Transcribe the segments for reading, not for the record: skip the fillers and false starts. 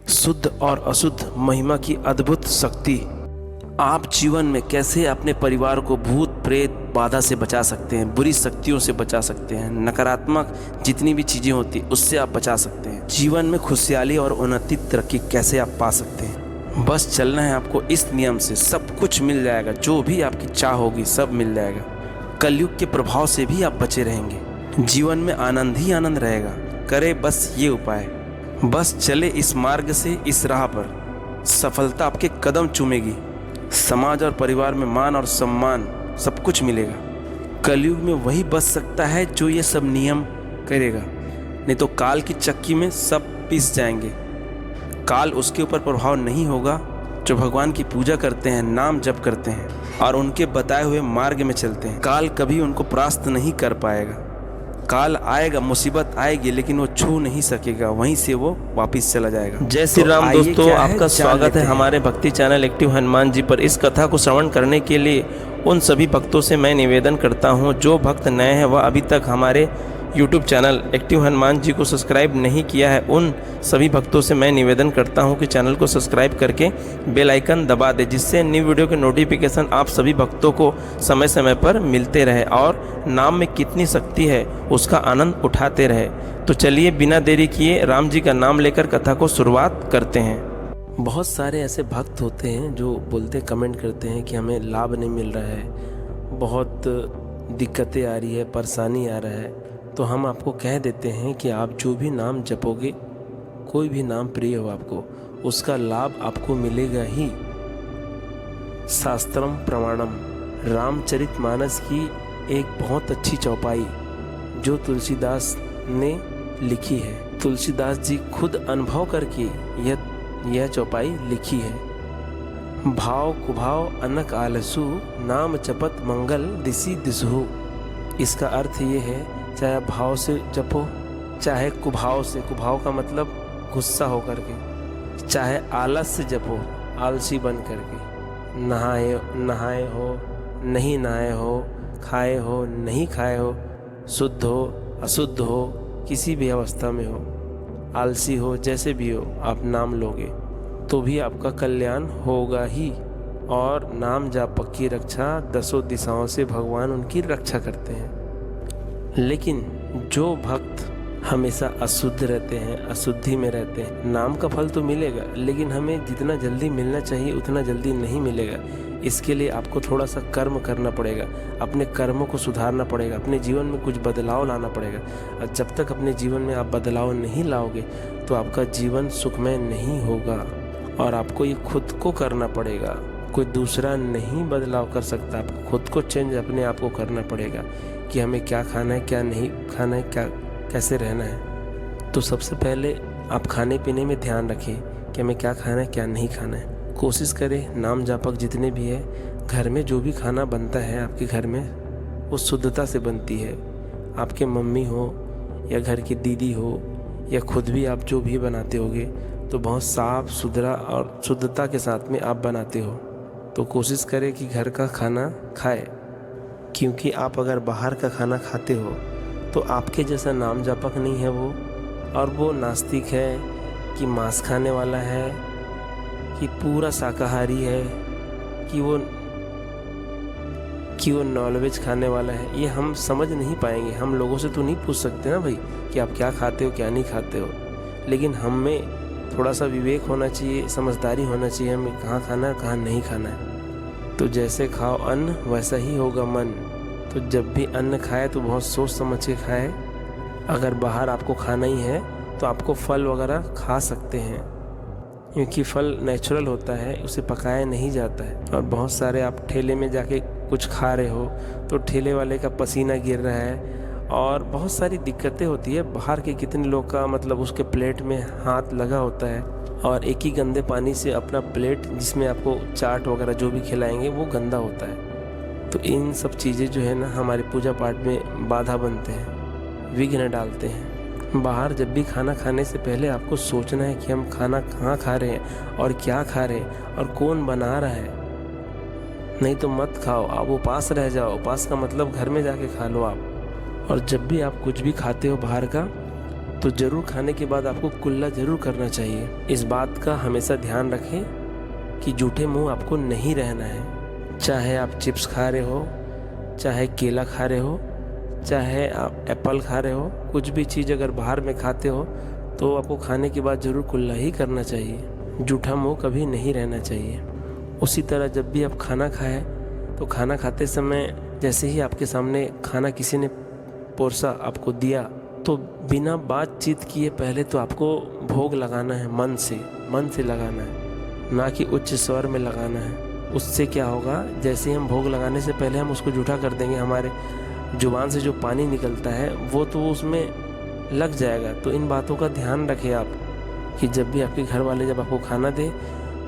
शुद्ध और अशुद्ध महिमा की अद्भुत शक्ति। आप जीवन में कैसे अपने परिवार को भूत प्रेत बाधा से बचा सकते हैं, बुरी शक्तियों से बचा सकते हैं, नकारात्मक जितनी भी चीज़ें होती उससे आप बचा सकते हैं। जीवन में खुशहाली और उन्नति तरक्की कैसे आप पा सकते हैं। बस चलना है आपको इस नियम से, सब कुछ मिल जाएगा। जो भी आपकी चाह होगी सब मिल जाएगा। कलयुग के प्रभाव से भी आप बचे रहेंगे। जीवन में आनंद ही आनंद रहेगा। करे बस ये उपाय, बस चले इस मार्ग से, इस राह पर सफलता आपके कदम चूमेगी। समाज और परिवार में मान और सम्मान सब कुछ मिलेगा। कलयुग में वही बच सकता है जो ये सब नियम करेगा, नहीं तो काल की चक्की में सब पिस जाएंगे। काल उसके ऊपर प्रभाव नहीं होगा जो भगवान की पूजा करते हैं, नाम जप करते हैं और उनके बताए हुए मार्ग में चलते हैं। काल कभी उनको परास्त नहीं कर पाएगा। काल आएगा, मुसीबत आएगी, लेकिन वो छू नहीं सकेगा, वहीं से वो वापस चला जाएगा। जय श्री राम। दोस्तों, आपका स्वागत है हमारे भक्ति चैनल एक्टिव हनुमान जी पर। इस कथा को श्रवण करने के लिए उन सभी भक्तों से मैं निवेदन करता हूं, जो भक्त नए हैं वह अभी तक हमारे YouTube channel active Hanuman ji को सब्सक्राइब नहीं किया है, उन सभी भक्तों से मैं निवेदन करता हूं कि चैनल को सब्सक्राइब करके बेल आइकन दबा दें, जिससे न्यू वीडियो के नोटिफिकेशन आप सभी भक्तों को समय समय पर मिलते रहे और नाम में कितनी शक्ति है उसका आनंद उठाते रहे। तो चलिए बिना देरी किए राम जी का नाम लेकर कथा को शुरुआत करते हैं। बहुत सारे ऐसे भक्त होते हैं जो बोलते कमेंट करते हैं कि हमें लाभ नहीं मिल रहा है, बहुत दिक्कतें आ रही है, परेशानी आ रहा है। तो हम आपको कह देते हैं कि आप जो भी नाम जपोगे, कोई भी नाम प्रिय हो आपको, उसका लाभ आपको मिलेगा ही। शास्त्रम प्रमाणम, रामचरितमानस की एक बहुत अच्छी चौपाई जो तुलसीदास ने लिखी है। तुलसीदास जी खुद अनुभव करके यह चौपाई लिखी है। भाव कुभाव अनक आलसु, नाम चपत मंगल दिसी दिसहु। इसका अर्थ ये है, चाहे आप भाव से जपो, चाहे कुभाव से, कुभाव का मतलब गुस्सा हो करके, चाहे आलस से जपो, आलसी बन करके, नहाए हो नहीं नहाए हो, खाए हो नहीं खाए हो, शुद्ध हो अशुद्ध हो, किसी भी अवस्था में हो, आलसी हो, जैसे भी हो, आप नाम लोगे तो भी आपका कल्याण होगा ही। और नाम जाप की रक्षा, दसों दिशाओं से भगवान उनकी रक्षा करते हैं। लेकिन जो भक्त हमेशा अशुद्ध रहते हैं, अशुद्धि में रहते हैं, नाम का फल तो मिलेगा, लेकिन हमें जितना जल्दी मिलना चाहिए उतना जल्दी नहीं मिलेगा। इसके लिए आपको थोड़ा सा कर्म करना पड़ेगा, अपने कर्मों को सुधारना पड़ेगा, अपने जीवन में कुछ बदलाव लाना पड़ेगा। और जब तक अपने जीवन में आप बदलाव नहीं लाओगे तो आपका जीवन सुखमय नहीं होगा। और आपको ये खुद को करना पड़ेगा, कोई दूसरा नहीं बदलाव कर सकता। आपको खुद को चेंज अपने आप को करना पड़ेगा कि हमें क्या खाना है, क्या नहीं खाना है, क्या कैसे रहना है। तो सबसे पहले आप खाने पीने में ध्यान रखें कि हमें क्या खाना है, क्या नहीं खाना है। कोशिश करें नाम जापक जितने भी है, घर में जो भी खाना बनता है आपके घर में, वो शुद्धता से बनती है। आपके मम्मी हो या घर की दीदी हो या खुद भी आप जो भी बनाते होगे तो बहुत साफ सुथरा और शुद्धता के साथ में आप बनाते हो। तो कोशिश करें कि घर का खाना खाए, क्योंकि आप अगर बाहर का खाना खाते हो तो आपके जैसा नाम जापक नहीं है वो, और वो नास्तिक है कि मांस खाने वाला है कि पूरा शाकाहारी है कि वो नॉनवेज खाने वाला है, ये हम समझ नहीं पाएंगे। हम लोगों से तो नहीं पूछ सकते ना भाई कि आप क्या खाते हो क्या नहीं खाते हो, लेकिन हम में थोड़ा सा विवेक होना चाहिए, समझदारी होना चाहिए, हमें कहाँ खाना है कहाँ नहीं खाना है। तो जैसे खाओ अन्न वैसा ही होगा मन। तो जब भी अन्न खाए तो बहुत सोच समझ के खाए। अगर बाहर आपको खाना ही है तो आपको फल वगैरह खा सकते हैं, क्योंकि फल नेचुरल होता है, उसे पकाया नहीं जाता है। और बहुत सारे आप ठेले में जाके कुछ खा रहे हो तो ठेले वाले का पसीना गिर रहा है और बहुत सारी दिक्कतें होती है। बाहर के कितने लोग का मतलब उसके प्लेट में हाथ लगा होता है और एक ही गंदे पानी से अपना प्लेट जिसमें आपको चाट वगैरह जो भी खिलाएंगे वो गंदा होता है। तो इन सब चीज़ें जो है ना हमारे पूजा पाठ में बाधा बनते हैं, विघ्न डालते हैं। बाहर जब भी खाना खाने से पहले आपको सोचना है कि हम खाना कहाँ खा रहे हैं और क्या खा रहे हैं और कौन बना रहा है। नहीं तो मत खाओ, आप उपास रह जाओ। उपास का मतलब घर में जाके खा लो आप। और जब भी आप कुछ भी खाते हो बाहर का तो ज़रूर खाने के बाद आपको कुल्ला ज़रूर करना चाहिए। इस बात का हमेशा ध्यान रखें कि जूठे मुंह आपको नहीं रहना है। चाहे आप चिप्स खा रहे हो, चाहे केला खा रहे हो, चाहे आप एप्पल खा रहे हो, कुछ भी चीज़ अगर बाहर में खाते हो तो आपको खाने के बाद ज़रूर कुल्ला ही करना चाहिए। जूठा मुंह कभी नहीं रहना चाहिए। उसी तरह जब भी आप खाना खाएं तो खाना खाते समय जैसे ही आपके सामने खाना किसी ने परोसा आपको दिया तो बिना बातचीत किए पहले तो आपको भोग लगाना है, मन से लगाना है, ना कि उच्च स्वर में लगाना है। उससे क्या होगा, जैसे हम भोग लगाने से पहले हम उसको जूठा कर देंगे, हमारे जुबान से जो पानी निकलता है वो तो उसमें लग जाएगा। तो इन बातों का ध्यान रखें आप कि जब भी आपके घर वाले जब आपको खाना दे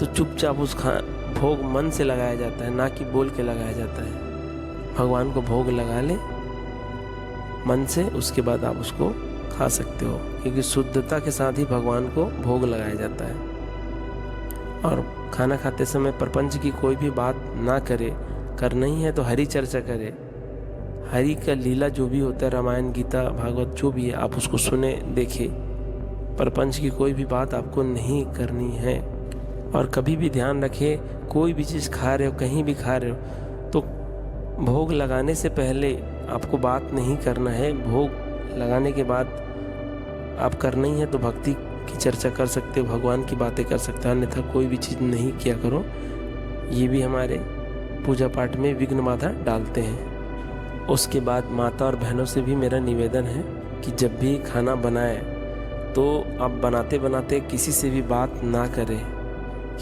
तो चुपचाप उस भोग मन से लगाया जाता है, ना कि बोल के लगाया जाता है। भगवान को भोग लगा ले मन से, उसके बाद आप उसको खा सकते हो, क्योंकि शुद्धता के साथ ही भगवान को भोग लगाया जाता है। और खाना खाते समय प्रपंच की कोई भी बात ना करे, करना ही है तो हरि चर्चा करे। हरि का लीला जो भी होता है, रामायण गीता भागवत जो भी है, आप उसको सुने देखे। प्रपंच की कोई भी बात आपको नहीं करनी है। और कभी भी ध्यान रखें, कोई भी चीज़ खा रहे हो, कहीं भी खा रहे हो तो भोग लगाने से पहले आपको बात नहीं करना है। भोग लगाने के बाद आप करना ही है तो भक्ति की चर्चा कर सकते हो, भगवान की बातें कर सकते हो, अन्यथा कोई भी चीज़ नहीं किया करो। ये भी हमारे पूजा पाठ में विघ्न बाधा डालते हैं। उसके बाद माता और बहनों से भी मेरा निवेदन है कि जब भी खाना बनाए तो आप बनाते बनाते किसी से भी बात ना करें,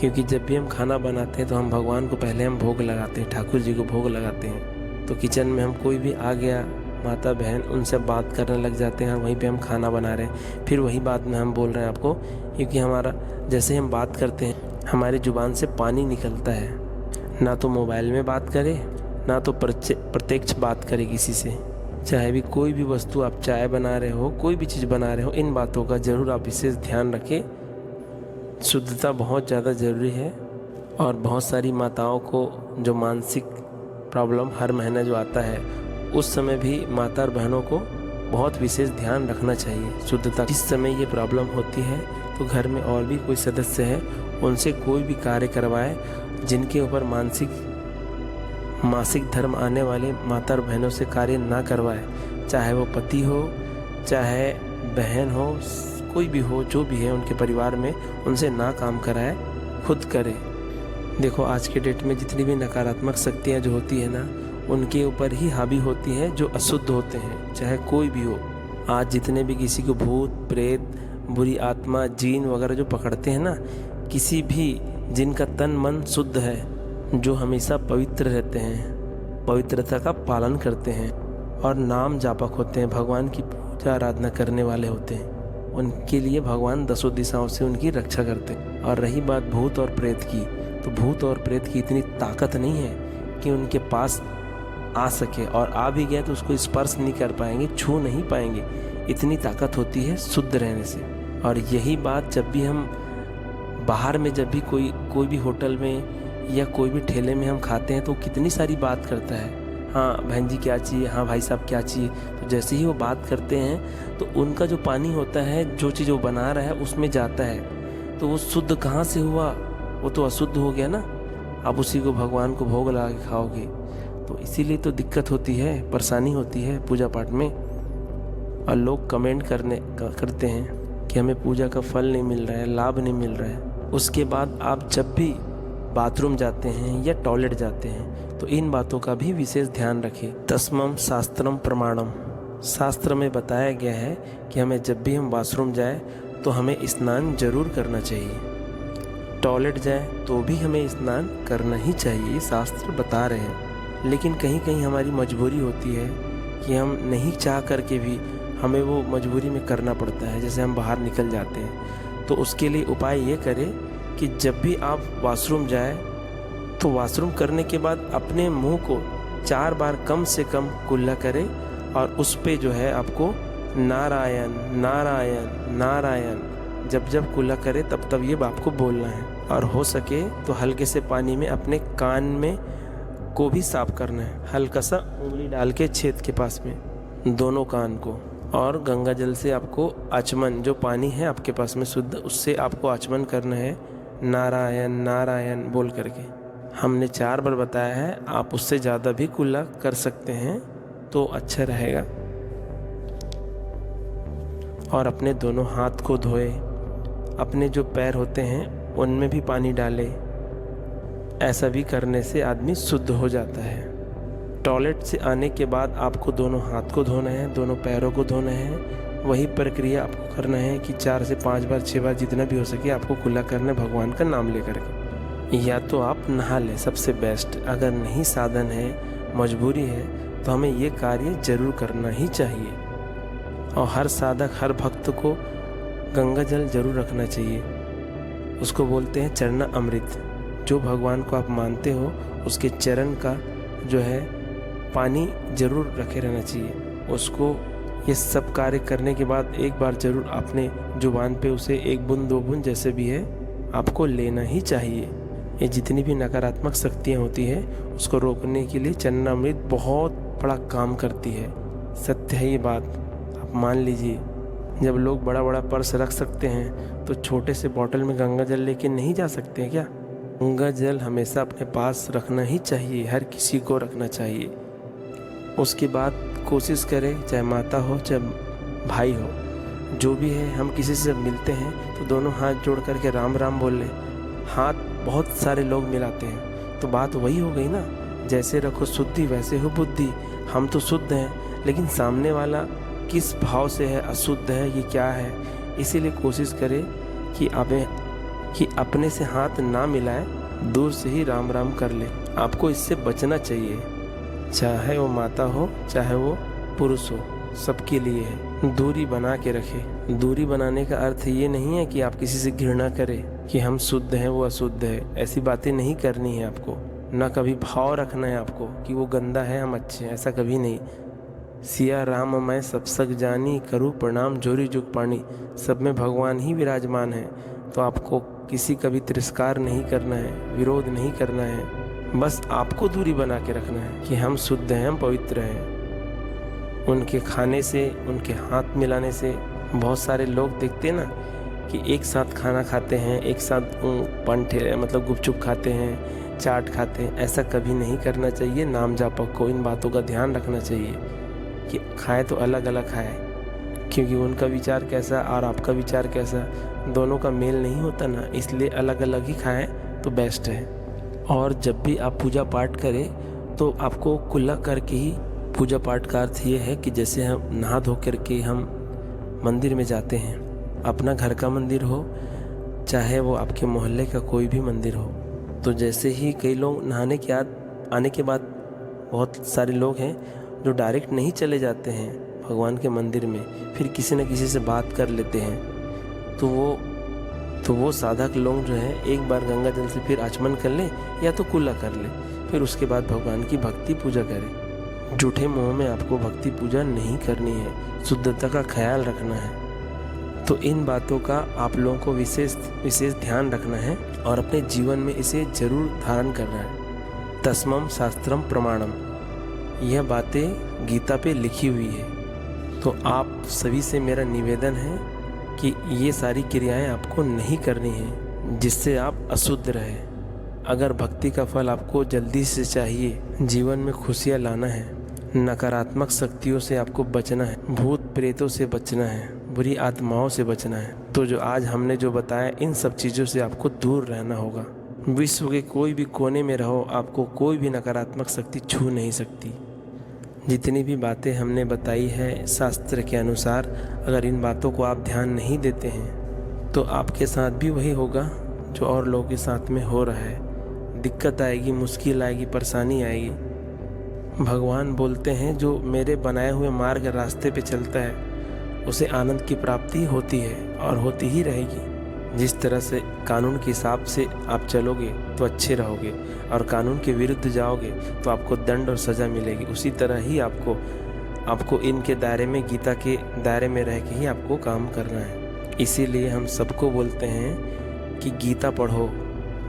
क्योंकि जब भी हम खाना बनाते हैं तो हम भगवान को पहले हम भोग लगाते हैं, ठाकुर जी को भोग लगाते हैं। तो किचन में हम कोई भी आ गया, माता बहन, उनसे बात करने लग जाते हैं, वहीं पे हम खाना बना रहे हैं, फिर वही बात में हम बोल रहे हैं आपको, क्योंकि हमारा जैसे हम बात करते हैं हमारी ज़ुबान से पानी निकलता है। ना तो मोबाइल में बात करें, ना तो प्रत्यक्ष बात करें किसी से। चाहे भी कोई भी वस्तु, आप चाय बना रहे हो, कोई भी चीज़ बना रहे हो, इन बातों का ज़रूर आप विशेष ध्यान रखें। शुद्धता बहुत ज़्यादा ज़रूरी है। और बहुत सारी माताओं को जो मानसिक प्रॉब्लम हर महीना जो आता है, उस समय भी माता और बहनों को बहुत विशेष ध्यान रखना चाहिए शुद्धता। जिस समय ये प्रॉब्लम होती है तो घर में और भी कोई सदस्य है, उनसे कोई भी कार्य करवाए जिनके ऊपर मासिक धर्म आने वाले माता और बहनों से कार्य ना करवाए। चाहे वो पति हो, चाहे बहन हो, कोई भी हो, जो भी है उनके परिवार में, उनसे ना काम कराए, खुद करे। देखो आज के डेट में जितनी भी नकारात्मक शक्तियाँ जो होती है ना, उनके ऊपर ही हावी होती है जो अशुद्ध होते हैं, चाहे कोई भी हो। आज जितने भी किसी को भूत प्रेत, बुरी आत्मा, जीन वगैरह जो पकड़ते हैं ना, किसी भी जिनका तन मन शुद्ध है, जो हमेशा पवित्र रहते हैं, पवित्रता का पालन करते हैं और नाम जापक होते हैं, भगवान की पूजा आराधना करने वाले होते हैं, उनके लिए भगवान दसों दिशाओं से उनकी रक्षा करते हैं। और रही बात भूत और प्रेत की, तो भूत और प्रेत की इतनी ताकत नहीं है कि उनके पास आ सके, और आ भी गया तो उसको स्पर्श नहीं कर पाएंगे, छू नहीं पाएंगे। इतनी ताकत होती है शुद्ध रहने से। और यही बात जब भी हम बाहर में, जब भी कोई भी होटल में या कोई भी ठेले में हम खाते हैं तो कितनी सारी बात करता है, हाँ बहन जी क्या चाहिए, हाँ भाई साहब क्या चाहिए। तो जैसे ही वो बात करते हैं तो उनका जो पानी होता है, जो चीज़ वो बना रहा है उसमें जाता है, तो वो शुद्ध कहाँ से हुआ, वो तो अशुद्ध हो गया ना। आप उसी को भगवान को भोग लगा के खाओगे, तो इसीलिए तो दिक्कत होती है, परेशानी होती है पूजा पाठ में। और लोग कमेंट करते हैं कि हमें पूजा का फल नहीं मिल रहा है, लाभ नहीं मिल रहा है। उसके बाद आप जब भी बाथरूम जाते हैं या टॉयलेट जाते हैं तो इन बातों का भी विशेष ध्यान रखें। तस्मम शास्त्रम प्रमाणम, शास्त्र में बताया गया है कि हमें जब भी हम वॉशरूम जाए तो हमें स्नान जरूर करना चाहिए। टॉयलेट जाए तो भी हमें स्नान करना ही चाहिए, ये शास्त्र बता रहे हैं। लेकिन कहीं कहीं हमारी मजबूरी होती है कि हम नहीं चाह करके भी हमें वो मजबूरी में करना पड़ता है, जैसे हम बाहर निकल जाते हैं। तो उसके लिए उपाय ये करें कि जब भी आप वॉशरूम जाए तो वॉशरूम करने के बाद अपने मुंह को 4 बार कम से कम कुल्ला करें, और उस पे जो है आपको नारायण नारायण नारायण जब कुल्ला करे तब ये आपको बोलना है। और हो सके तो हल्के से पानी में अपने कान में को भी साफ करना है, हल्का सा उंगली डाल के छेद के पास में, दोनों कान को। और गंगा जल से आपको आचमन, जो पानी है आपके पास में शुद्ध, उससे आपको आचमन करना है नारायण नारायण बोल करके। हमने 4 बार बताया है, आप उससे ज़्यादा भी कुल्ला कर सकते हैं तो अच्छा रहेगा। और अपने दोनों हाथ को धोए, अपने जो पैर होते हैं उनमें भी पानी डाले। ऐसा भी करने से आदमी शुद्ध हो जाता है। टॉयलेट से आने के बाद आपको दोनों हाथ को धोना है, दोनों पैरों को धोना है। वही प्रक्रिया आपको करना है कि 4 से 5 बार 6 बार जितना भी हो सके आपको कुल्ला करना है भगवान का नाम लेकर के। या तो आप नहा लें, सबसे बेस्ट। अगर नहीं साधन है, मजबूरी है, तो हमें ये कार्य जरूर करना ही चाहिए। और हर साधक, हर भक्त को गंगा जल जरूर रखना चाहिए। उसको बोलते हैं चरण अमृत। जो भगवान को आप मानते हो उसके चरण का जो है पानी जरूर रखे रहना चाहिए। उसको ये सब कार्य करने के बाद एक बार जरूर अपने जुबान पे उसे 1 बूंद 2 बूंद जैसे भी है आपको लेना ही चाहिए। ये जितनी भी नकारात्मक शक्तियाँ होती है उसको रोकने के लिए चरणामृत बहुत बड़ा काम करती है। सत्य है ये बात, आप मान लीजिए। जब लोग बड़ा बड़ा पर्स रख सकते हैं तो छोटे से बॉटल में गंगा जल लेके नहीं जा सकते हैं क्या? गंगा जल हमेशा अपने पास रखना ही चाहिए, हर किसी को रखना चाहिए। उसके बाद कोशिश करें, चाहे माता हो चाहे भाई हो, जो भी है, हम किसी से मिलते हैं तो दोनों हाथ जोड़ करके राम राम बोल लें। हाथ बहुत सारे लोग मिलाते हैं तो बात वही हो गई ना, जैसे रखो शुद्धि वैसे हो बुद्धि। हम तो शुद्ध हैं लेकिन सामने वाला किस भाव से है, अशुद्ध है, ये क्या है। इसीलिए कोशिश करें कि अपने से हाथ ना मिलाए, दूर से ही राम राम कर ले। आपको इससे बचना चाहिए, चाहे वो माता हो चाहे वो पुरुष हो, सबके लिए है। दूरी बना के रखे। दूरी बनाने का अर्थ ये नहीं है कि आप किसी से घृणा करें कि हम शुद्ध हैं वो अशुद्ध है। ऐसी बातें नहीं करनी है आपको। ना कभी भाव रखना है आपको कि वो गंदा है हम अच्छे हैं, ऐसा कभी नहीं। सिया राम मैं सब सक जानी, करूँ प्रणाम जोरी जुग पानी। सब में भगवान ही विराजमान है। तो आपको किसी का भी तिरस्कार नहीं करना है, विरोध नहीं करना है। बस आपको दूरी बना के रखना है कि हम शुद्ध हैं, हम पवित्र हैं। उनके खाने से, उनके हाथ मिलाने से बहुत सारे लोग देखते हैं ना कि एक साथ खाना खाते हैं, एक साथ पंठे मतलब गुपचुप खाते हैं, चाट खाते हैं। ऐसा कभी नहीं करना चाहिए। नाम जापक को इन बातों का ध्यान रखना चाहिए कि खाए तो अलग अलग खाए, क्योंकि उनका विचार कैसा और आपका विचार कैसा, दोनों का मेल नहीं होता ना, इसलिए अलग अलग ही खाएं तो बेस्ट है। और जब भी आप पूजा पाठ करें तो आपको कुल्ला करके ही, पूजा पाठ का अर्थ ये है कि जैसे हम नहा धो करके हम मंदिर में जाते हैं, अपना घर का मंदिर हो चाहे वो आपके मोहल्ले का कोई भी मंदिर हो, तो जैसे ही कई लोग नहाने के आने के बाद बहुत सारे लोग हैं जो डायरेक्ट नहीं चले जाते हैं भगवान के मंदिर में, फिर किसी न किसी से बात कर लेते हैं। तो वो साधक लोग जो है एक बार गंगा जल से फिर आचमन कर ले या तो कुल्ला कर ले, फिर उसके बाद भगवान की भक्ति पूजा करें। झूठे मुँह में आपको भक्ति पूजा नहीं करनी है, शुद्धता का ख्याल रखना है। तो इन बातों का आप लोगों को विशेष ध्यान रखना है और अपने जीवन में इसे जरूर धारण करना है। तस्मम शास्त्रम प्रमाणम, यह बातें गीता पे लिखी हुई है। तो आप सभी से मेरा निवेदन है कि ये सारी क्रियाएं आपको नहीं करनी है जिससे आप अशुद्ध रहे। अगर भक्ति का फल आपको जल्दी से चाहिए, जीवन में खुशियाँ लाना है, नकारात्मक शक्तियों से आपको बचना है, भूत प्रेतों से बचना है, बुरी आत्माओं से बचना है, तो जो आज हमने जो बताया इन सब चीज़ों से आपको दूर रहना होगा। विश्व के कोई भी कोने में रहो, आपको कोई भी नकारात्मक शक्ति छू नहीं सकती। जितनी भी बातें हमने बताई है शास्त्र के अनुसार, अगर इन बातों को आप ध्यान नहीं देते हैं तो आपके साथ भी वही होगा जो और लोगों के साथ में हो रहा है। दिक्कत आएगी, मुश्किल आएगी, परेशानी आएगी। भगवान बोलते हैं जो मेरे बनाए हुए मार्ग रास्ते पे चलता है उसे आनंद की प्राप्ति होती है और होती ही रहेगी। जिस तरह से कानून के हिसाब से आप चलोगे तो अच्छे रहोगे और कानून के विरुद्ध जाओगे तो आपको दंड और सज़ा मिलेगी। उसी तरह ही आपको इनके दायरे में, गीता के दायरे में रह के ही आपको काम करना है। इसीलिए हम सबको बोलते हैं कि गीता पढ़ो,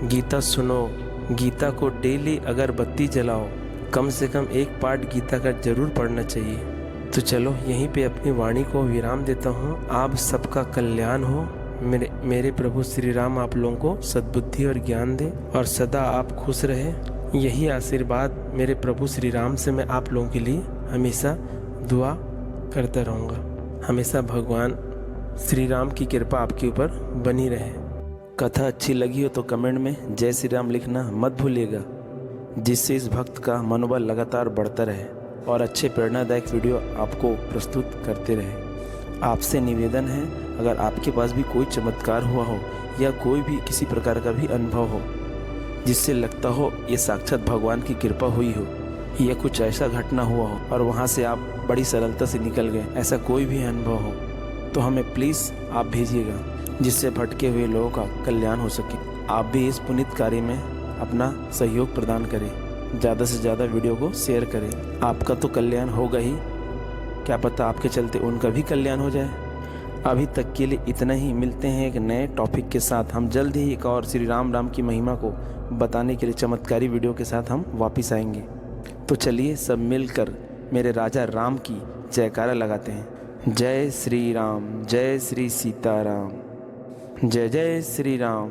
गीता सुनो, गीता को डेली अगरबत्ती जलाओ, कम से कम एक पार्ट गीता का जरूर पढ़ना चाहिए। तो चलो यहीं पे अपनी वाणी को विराम देता हूँ। आप सबका कल्याण हो। मेरे प्रभु श्री राम आप लोगों को सद्बुद्धि और ज्ञान दे और सदा आप खुश रहे। यही आशीर्वाद मेरे प्रभु श्री राम से मैं आप लोगों के लिए हमेशा दुआ करता रहूँगा। हमेशा भगवान श्री राम की कृपा आपके ऊपर बनी रहे। कथा अच्छी लगी हो तो कमेंट में जय श्री राम लिखना मत भूलिएगा, जिससे इस भक्त का मनोबल लगातार बढ़ता रहे और अच्छे प्रेरणादायक वीडियो आपको प्रस्तुत करते रहे। आपसे निवेदन है, अगर आपके पास भी कोई चमत्कार हुआ हो या कोई भी किसी प्रकार का भी अनुभव हो जिससे लगता हो ये साक्षात भगवान की कृपा हुई हो या कुछ ऐसा घटना हुआ हो और वहाँ से आप बड़ी सरलता से निकल गए, ऐसा कोई भी अनुभव हो तो हमें प्लीज़ आप भेजिएगा, जिससे भटके हुए लोगों का कल्याण हो सके। आप भी इस पुनीत कार्य में अपना सहयोग प्रदान करें, ज़्यादा से ज़्यादा वीडियो को शेयर करें। आपका तो कल्याण होगा ही, क्या पता आपके चलते उनका भी कल्याण हो जाए। अभी तक के लिए इतना ही। मिलते हैं एक नए टॉपिक के साथ। हम जल्द ही एक और श्री राम की महिमा को बताने के लिए चमत्कारी वीडियो के साथ हम वापस आएंगे। तो चलिए सब मिलकर मेरे राजा राम की जयकारा लगाते हैं। जय श्री राम, जय श्री सीताराम, जय जय श्री राम।